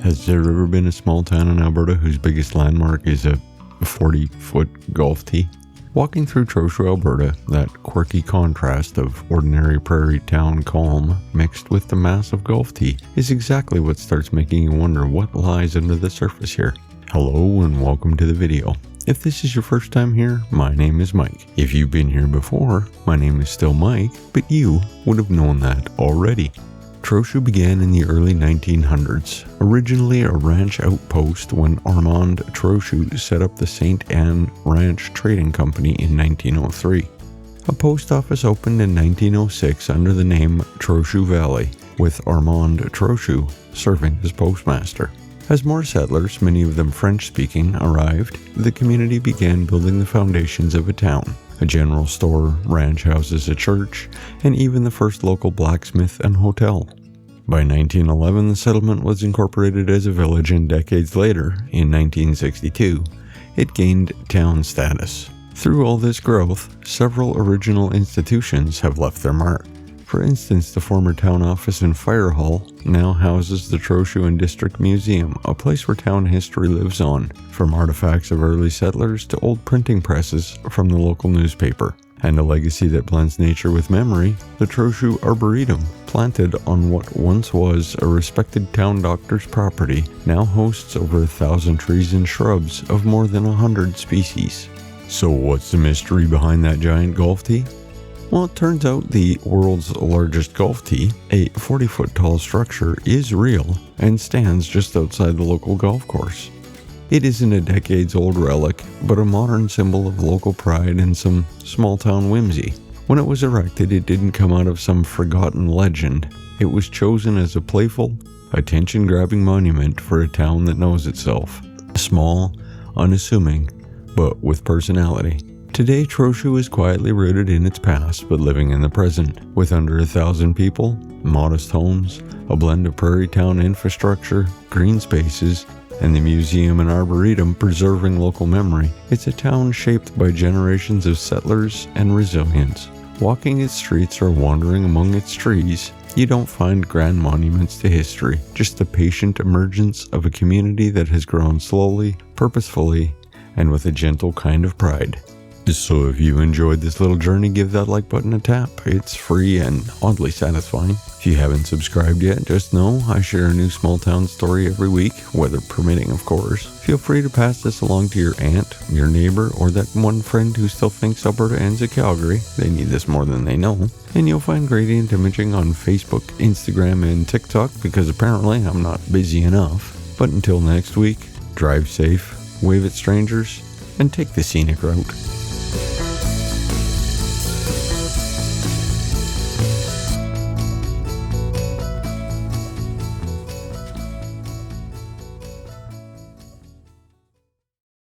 Has there ever been a small town in Alberta whose biggest landmark is a 40-foot golf tee? Walking through Trochu, Alberta, that quirky contrast of ordinary prairie town calm mixed with the massive golf tee is exactly what starts making you wonder what lies under the surface here. Hello and welcome to the video. If this is your first time here, my name is Mike. If you've been here before, my name is still Mike, but you would have known that already. Trochu began in the early 1900s, originally a ranch outpost when Armand Trochu set up the St. Anne Ranch Trading Company in 1903. A post office opened in 1906 under the name Trochu Valley, with Armand Trochu serving as postmaster. As more settlers, many of them French-speaking, arrived, the community began building the foundations of a town. A general store, ranch houses, a church, and even the first local blacksmith and hotel. By 1911, the settlement was incorporated as a village, and decades later, in 1962, it gained town status. Through all this growth, several original institutions have left their mark. For instance, the former town office and fire hall now houses the Trochu and District Museum, a place where town history lives on, from artifacts of early settlers to old printing presses from the local newspaper. And a legacy that blends nature with memory, the Trochu Arboretum, planted on what once was a respected town doctor's property, now hosts over 1,000 trees and shrubs of more than 100 species. So what's the mystery behind that giant golf tee? Well, it turns out the world's largest golf tee, a 40-foot tall structure, is real and stands just outside the local golf course. It isn't a decades-old relic, but a modern symbol of local pride and some small-town whimsy. When it was erected, it didn't come out of some forgotten legend. It was chosen as a playful, attention-grabbing monument for a town that knows itself. Small, unassuming, but with personality. Today, Trochu is quietly rooted in its past, but living in the present. With under 1,000 people, modest homes, a blend of prairie town infrastructure, green spaces, and the museum and arboretum preserving local memory, it's a town shaped by generations of settlers and resilience. Walking its streets or wandering among its trees, you don't find grand monuments to history, just the patient emergence of a community that has grown slowly, purposefully, and with a gentle kind of pride. So if you enjoyed this little journey, give that like button a tap. It's free and oddly satisfying. If you haven't subscribed yet, just know I share a new small town story every week, weather permitting of course. Feel free to pass this along to your aunt, your neighbor, or that one friend who still thinks Alberta ends at Calgary. They need this more than they know. And you'll find gradient imaging on Facebook, Instagram, and TikTok, because apparently I'm not busy enough. But until next week, drive safe, wave at strangers, and take the scenic route.